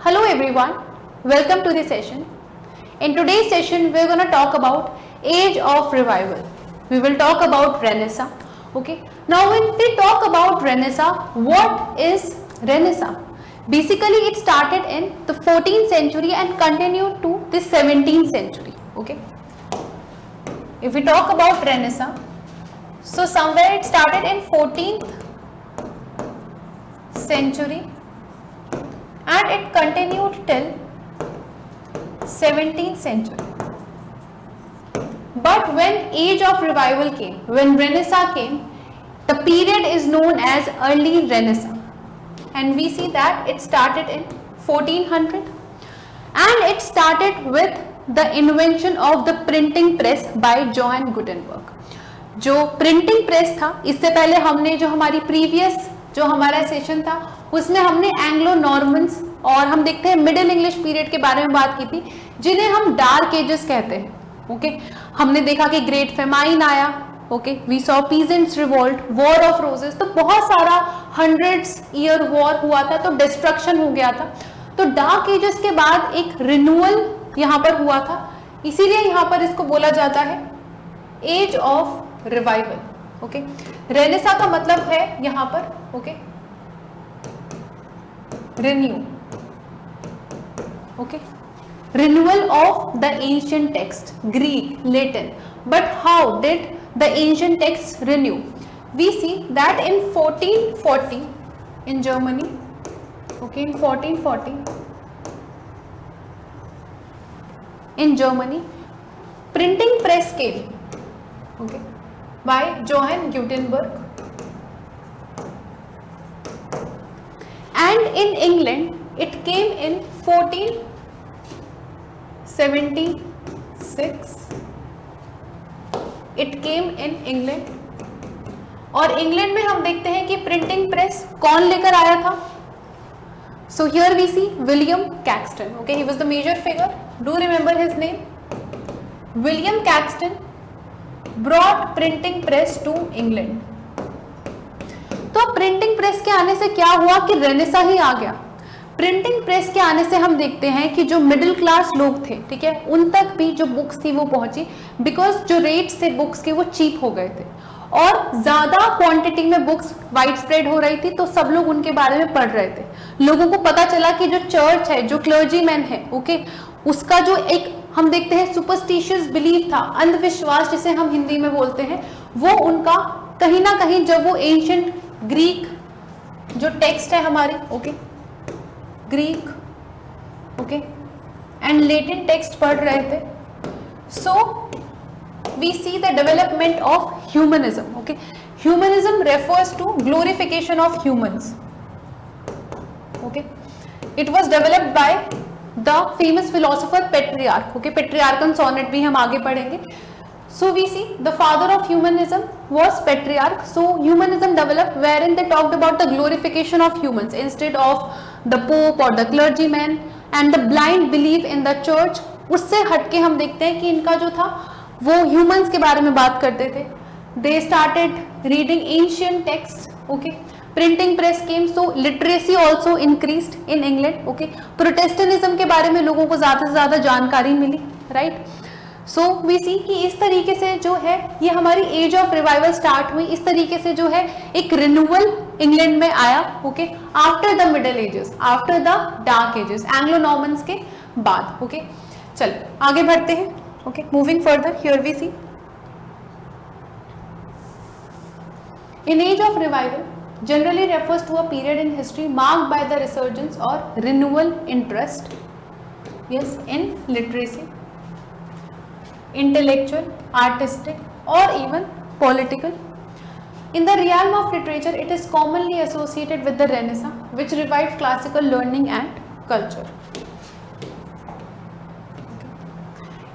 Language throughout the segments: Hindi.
Hello everyone, welcome to the session. In today's session, we're going to talk about Age of Revival. We will talk about Renaissance. Okay. Now, when we talk about Renaissance, what is Renaissance? Basically, it started in the 14th century and continued to the 17th century. Okay. If we talk about Renaissance, so somewhere it started in 14th century and it continued till 17th century. But when Age of Revival came, when Renaissance came, the period is known as early Renaissance, and we see that it started in 1400 and it started with the invention of the printing press by Johann Gutenberg. जो प्रिंटिंग प्रेस था, इससे पहले हमने जो हमारी प्रीवियस जो हमारा सेशन था उसमें हमने एंग्लो नॉर्मन्स और हम देखते हैं मिडिल इंग्लिश पीरियड के बारे में बात की थी, जिन्हें हम डार्क एजेस कहते हैं. ओके हमने देखा कि ग्रेट फेमाइन आया. Okay we saw peasants revolt, war of roses, तो बहुत सारा 100 ईयर वॉर हुआ था, तो डिस्ट्रक्शन हो गया था. तो डार्क एजेस के बाद एक रिन्यूअल यहाँ पर हुआ था, इसीलिए यहाँ पर इसको बोला जाता है age of revival. Okay renaissance का मतलब है यहाँ पर okay renew. Okay renewal of the ancient text, Greek, Latin. But how did the ancient texts renew? We see that in 1440 in Germany, okay, in 1440 in Germany, printing press came, okay, by Johann Gutenberg, and in England it came in 1476. It came in England. और इंग्लैंड में हम देखते हैं कि प्रिंटिंग प्रेस कौन लेकर आया था. So here we see William Caxton. Okay he was the major figure. Do remember his name. William Caxton brought printing press to England. तो प्रिंटिंग प्रेस के आने से क्या हुआ कि रेनेसां ही आ गया. प्रिंटिंग प्रेस के आने से हम देखते हैं कि जो मिडिल क्लास लोग थे, ठीक है, उन तक भी जो बुक्स थी वो पहुंची, बिकॉज जो रेट्स थे बुक्स के वो चीप हो गए थे और ज्यादा क्वांटिटी में बुक्स वाइड स्प्रेड हो रही थी, तो सब लोग उनके बारे में पढ़ रहे थे. लोगों को पता चला कि जो चर्च है, जो क्लर्जीमैन है, ओके, उसका जो एक हम देखते हैं सुपरस्टिशियस बिलीफ था, अंधविश्वास जिसे हम हिंदी में बोलते हैं, वो उनका कहीं ना कहीं जब वो एंशिएंट ग्रीक जो टेक्स्ट है हमारी, okay, Greek, okay, and Latin text पढ़ रहे थे. So we see the development of humanism. Okay humanism refers to glorification of humans. Okay it was developed by the famous philosopher Petrarch. Okay Petrarchan sonnet भी हम आगे पढ़ेंगे. So we see the father of humanism was Petrarch. So humanism developed wherein they talked about the glorification of humans instead of the pope or the clergyman and the blind belief in the church. उससे हटके हम देखते हैं कि इनका जो था वो humans के बारे में बात करते थे. They started reading ancient texts. Okay, printing press came, so literacy also increased in England. Okay, Protestantism के बारे में लोगों को ज़्यादा से ज़्यादा जानकारी मिली, right? सो वी सी कि इस तरीके से जो है ये हमारी एज ऑफ रिवाइवल स्टार्ट हुई. इस तरीके से जो है एक रिन्यूअल इंग्लैंड में आया. Okay after the middle ages, after the dark ages, Anglo Normans के बाद. ओके चल आगे बढ़ते हैं. Okay moving further, here we see in age of revival generally refers to a period in history marked by the resurgence और renewal interest, yes, in literacy, intellectual, artistic or even political. In the realm of literature, it is commonly associated with the Renaissance, which revived classical learning and culture.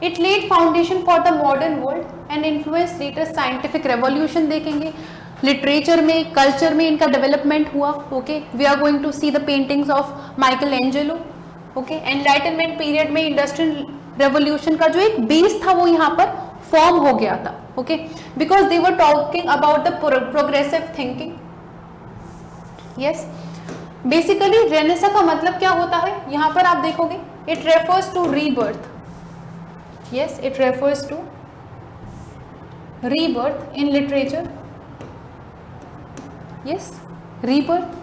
It laid foundation for the modern world and influenced later scientific revolution. देखेंगे लिटरेचर में, कल्चर में इनका डेवलपमेंट हुआ. Okay we are going to see the paintings of Michelangelo. Okay enlightenment period में इंडस्ट्रियल रेवोल्यूशन का जो एक बेस था वो यहाँ पर फॉर्म हो गया था. Okay because they were talking about the progressive thinking. Yes basically renaissance का मतलब क्या होता है, यहां पर आप देखोगे it refers to rebirth. Yes, it refers to rebirth in literature. Yes, rebirth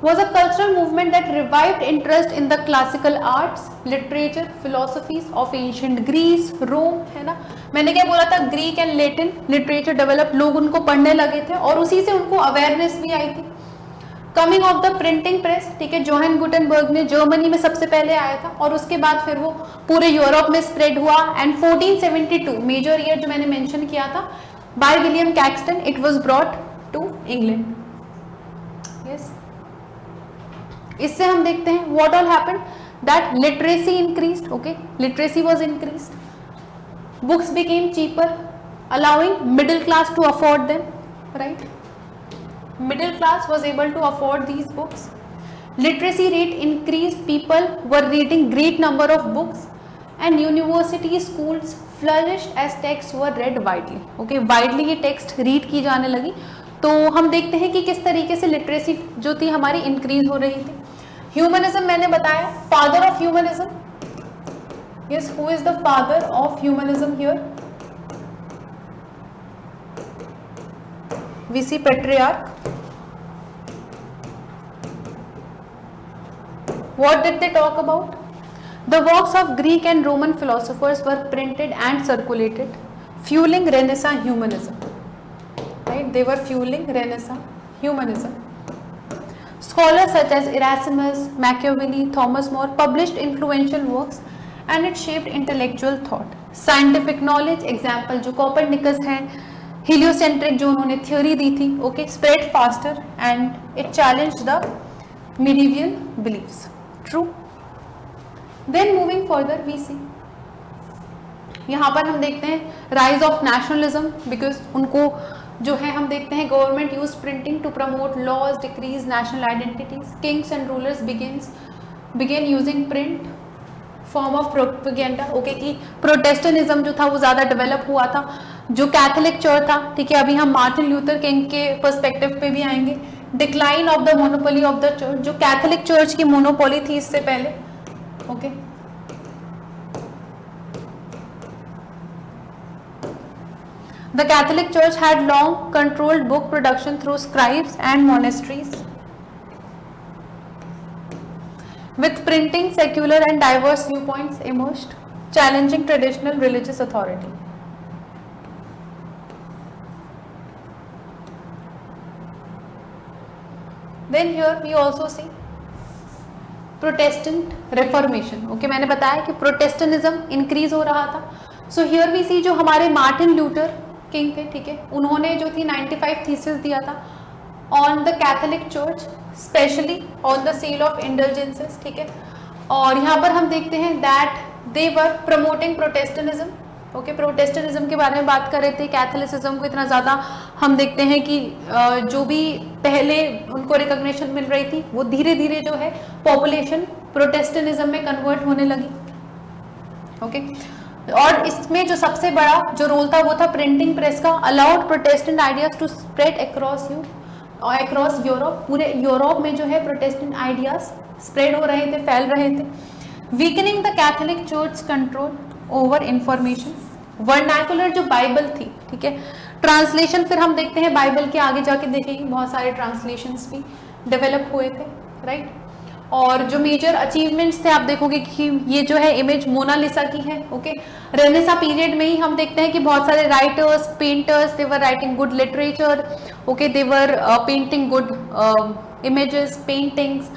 was a cultural movement that revived interest in the classical arts, literature, philosophies of ancient Greece, Rome, है ना. मैंने क्या बोला था, Greek and Latin literature develop, लोग उनको पढ़ने लगे थे और उसी से उनको अवेयरनेस भी आई थी. Coming of the printing press, ठीक है, जोहान गुटेनबर्ग ने जर्मनी में सबसे पहले आया था और उसके बाद फिर वो पूरे यूरोप में स्प्रेड हुआ. एंड 1472 मेजर ईयर जो मैंने मेंशन किया था by William Caxton, it was brought to England. Yes, इससे हम देखते हैं what all happened, that literacy increased. Okay, literacy was increased, books became cheaper, allowing middle class to afford them, right. Middle class was able to afford these books. Literacy rate increased, people were reading great number of books and university schools flourished as texts were read widely. Okay, widely ये text read की जाने लगी. तो हम देखते हैं कि किस तरीके से लिटरेसी जो थी हमारी इंक्रीज हो रही थी. ह्यूमनिज्म मैंने बताया, father of humanism. Yes, who is the father of humanism here? We see Petrarch. What did they talk about? The works of Greek and Roman philosophers were printed and circulated, fueling Renaissance humanism. Right? They were fueling Renaissance humanism. Scholars such as Erasmus, Machiavelli, Thomas More published influential works and it shaped intellectual thought. Scientific knowledge, example जो Copernicus है, heliocentric जो उन्होंने थ्योरी दी थी, okay, spread faster and it challenged the medieval beliefs. True. Then moving further we see, यहाँ पर हम देखते हैं राइज ऑफ नेशनलिज्म, बिकॉज उनको जो है हम देखते हैं government use printing to promote laws, decrees national identities. Kings and rulers began using print form of propaganda. Okay, कि प्रोटेस्टेंटिज्म जो था वो ज्यादा डेवलप हुआ था. जो कैथोलिक चर्च था, ठीक है, अभी हम मार्टिन लूथर किंग के पर्सपेक्टिव पे भी आएंगे. Decline of the monopoly of the church, जो कैथोलिक चर्च की मोनोपोली थी इससे पहले. Okay, the Catholic church had long controlled book production through scribes and monasteries. With printing, secular and diverse viewpoints emerged, challenging traditional religious authority. Then here we also see Protestant Reformation. Okay, मैंने बताया कि Protestantism increase हो रहा था. So here we see जो हमारे मार्टिन लूथर किंग थे, ठीक है, उन्होंने जो थी 95 थीसिस दिया था on the Catholic church, specially on the sale of indulgences. ठीक है, और यहाँ पर हम देखते हैं that they were promoting Protestantism. Okay, Protestantism के बारे में बात कर रहे थे. कैथोलिसिज्म को इतना ज़्यादा हम देखते हैं कि जो भी पहले उनको रिकॉग्निशन मिल रही थी वो धीरे धीरे जो है पॉपुलेशन प्रोटेस्टेंटिज्म में कन्वर्ट होने लगी. ओके, और इसमें जो सबसे बड़ा जो रोल था वो था प्रिंटिंग प्रेस का. Allowed Protestant ideas to spread across Europe. पूरे यूरोप में जो है प्रोटेस्टेंट आइडियाज स्प्रेड हो रहे थे, फैल रहे थे. Weakening the Catholic church control over information. Vernacular जो बाइबल थी, ठीक है, ट्रांसलेशन फिर हम देखते हैं बाइबल के आगे जाके देखेंगे बहुत सारे ट्रांसलेशंस भी डेवलप हुए थे, राइट. और जो मेजर अचीवमेंट्स थे आप देखोगे कि ये जो है इमेज मोनालिसा की है. ओके, रेनेसा पीरियड में ही हम देखते हैं कि बहुत सारे writers, painters, they were writing good literature. Okay, they were painting good images, paintings.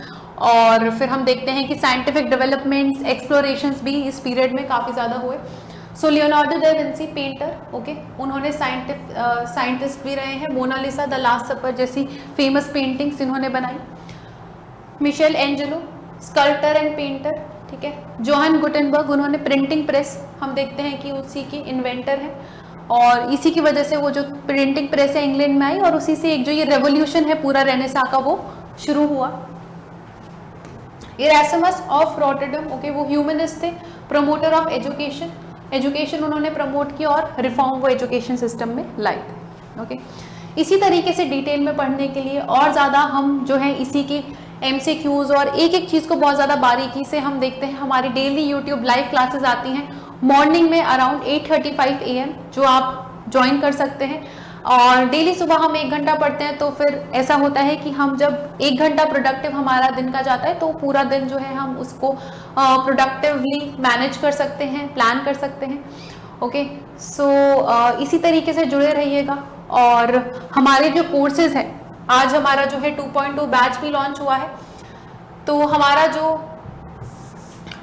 और फिर हम देखते हैं कि साइंटिफिक डेवलपमेंट्स, एक्सप्लोरेशंस भी इस पीरियड में काफ़ी ज़्यादा हुए. So Leonardo da Vinci painter, okay, उन्होंने साइंटिस्ट भी रहे हैं. मोनालिसा, द लास्ट सपर जैसी फेमस पेंटिंग्स इन्होंने बनाई. Michelangelo, sculptor and painter. ठीक है, जोहान गुटेनबर्ग, उन्होंने प्रिंटिंग प्रेस हम देखते हैं कि उसी की इन्वेंटर है और इसी की वजह से वो जो प्रिंटिंग प्रेस है इंग्लैंड में आई और उसी से एक जो ये रेवोल्यूशन है पूरा रेनेसा का वो शुरू हुआ. इरास्मस ऑफ रॉटरडम, ओके, वो ह्यूमनिस्ट थे, प्रमोटर ऑफ एजुकेशन. एजुकेशन उन्होंने प्रमोट किया और रिफॉर्म वो एजुकेशन सिस्टम में लाई. ओके, इसी तरीके से डिटेल में पढ़ने के लिए और ज़्यादा हम जो है इसी की MCQs और एक एक चीज़ को बहुत ज़्यादा बारीकी से हम देखते हैं। हमारी डेली यूट्यूब लाइव क्लासेस आती हैं मॉर्निंग में अराउंड 8:35 AM, जो आप ज्वाइन कर सकते हैं। और डेली सुबह हम 1 घंटा पढ़ते हैं, तो फिर ऐसा होता है कि हम जब 1 घंटा प्रोडक्टिव हमारा दिन का जाता है तो पूरा दिन जो है हम उसको प्रोडक्टिवली मैनेज कर सकते हैं, प्लान कर सकते हैं। ओके, सो इसी तरीके से जुड़े रहिएगा। और हमारे जो कोर्सेज हैं, आज हमारा जो है 2.2 बैच भी लॉन्च हुआ है। तो हमारा जो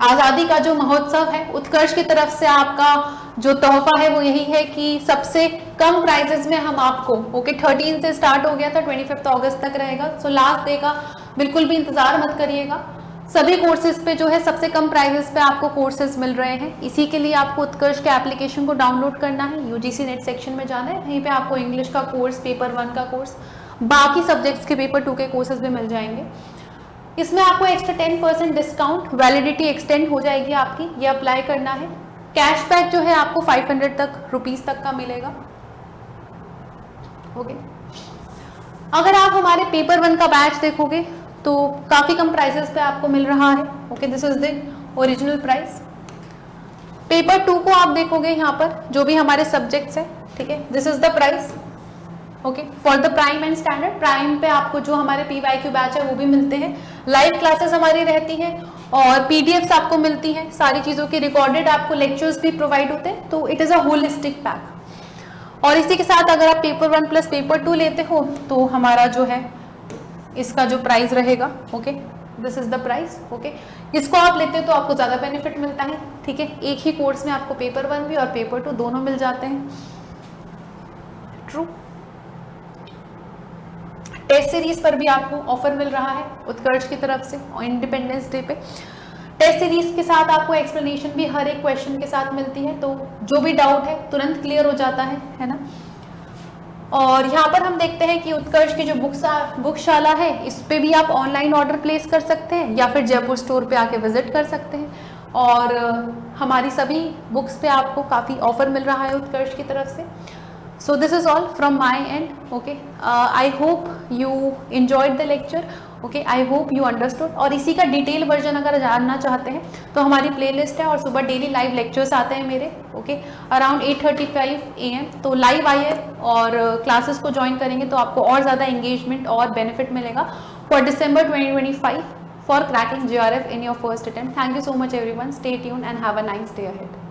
आज़ादी का जो महोत्सव है, उत्कर्ष की तरफ से आपका जो तोहफा है वो यही है कि सबसे कम प्राइजेस में हम आपको 13 से स्टार्ट हो गया था, 25 अगस्त तक रहेगा। सो लास्ट डे का बिल्कुल भी इंतजार मत करिएगा। सभी कोर्सेज पे जो है सबसे कम प्राइजेस पे आपको कोर्सेज मिल रहे हैं। इसी के लिए आपको उत्कर्ष के एप्लीकेशन को डाउनलोड करना है, UGC नेट सेक्शन में जाना है, वहीं पे आपको इंग्लिश का कोर्स, पेपर 1 का कोर्स, बाकी सब्जेक्ट्स के पेपर 2 के कोर्सेज भी मिल जाएंगे। इसमें आपको एक्स्ट्रा 10% डिस्काउंट, वैलिडिटी एक्सटेंड हो जाएगी आपकी, ये अप्लाई करना है। कैशबैक जो है आपको 500 रुपीज तक का मिलेगा। ओके, अगर आप हमारे पेपर 1 का बैच देखोगे तो काफी कम प्राइसेस पे आपको मिल रहा है। Okay, this is the original price. Paper 2 को आप देखोगे यहाँ पर जो भी हमारे सब्जेक्ट्स है, ठीक है, this is the price. Okay, for the prime and standard, prime पे आपको जो हमारे PYQ बैच है वो भी मिलते हैं, लाइव क्लासेस हमारी रहती है और PDFs आपको मिलती हैं, सारी चीज़ों की रिकॉर्डेड आपको लेक्चर्स भी प्रोवाइड होते हैं। तो it is a holistic pack. और इसी के साथ अगर आप पेपर 1 प्लस पेपर 2 लेते हो तो हमारा जो है इसका जो प्राइस रहेगा, okay, this is the price. Okay, इसको आप लेते हैं तो आपको ज़्यादा बेनिफिट मिलता है, ठीक है। एक ही कोर्स में आपको पेपर 1 भी और पेपर 2 दोनों मिल जाते हैं। ट्रू। टेस्ट सीरीज पर भी आपको ऑफर मिल रहा है उत्कर्ष की तरफ से इंडिपेंडेंस डे पे। टेस्ट सीरीज के साथ आपको एक्सप्लेनेशन भी हर एक क्वेश्चन के साथ मिलती है, तो जो भी डाउट है तुरंत क्लियर हो जाता है ना। और यहाँ पर हम देखते हैं कि उत्कर्ष की जो बुकशाला है, इस पे भी आप ऑनलाइन ऑर्डर प्लेस कर सकते हैं या फिर जयपुर स्टोर पे आके विजिट कर सकते हैं। और हमारी सभी बुक्स पे आपको काफ़ी ऑफर मिल रहा है उत्कर्ष की तरफ से। So this is all from my end. Okay, I hope you enjoyed the lecture. Okay, I hope you understood. और इसी का डिटेल वर्जन अगर जानना चाहते हैं तो हमारी प्लेलिस्ट है और सुबह डेली लाइव लेक्चर्स आते हैं मेरे, ओके, अराउंड 8:35 AM। तो लाइव आइए और क्लासेस को ज्वाइन करेंगे तो आपको और ज़्यादा एंगेजमेंट और बेनिफिट मिलेगा for December 2025 for cracking JRF in your first attempt. Thank you so much everyone. Stay tuned and have a nice day ahead.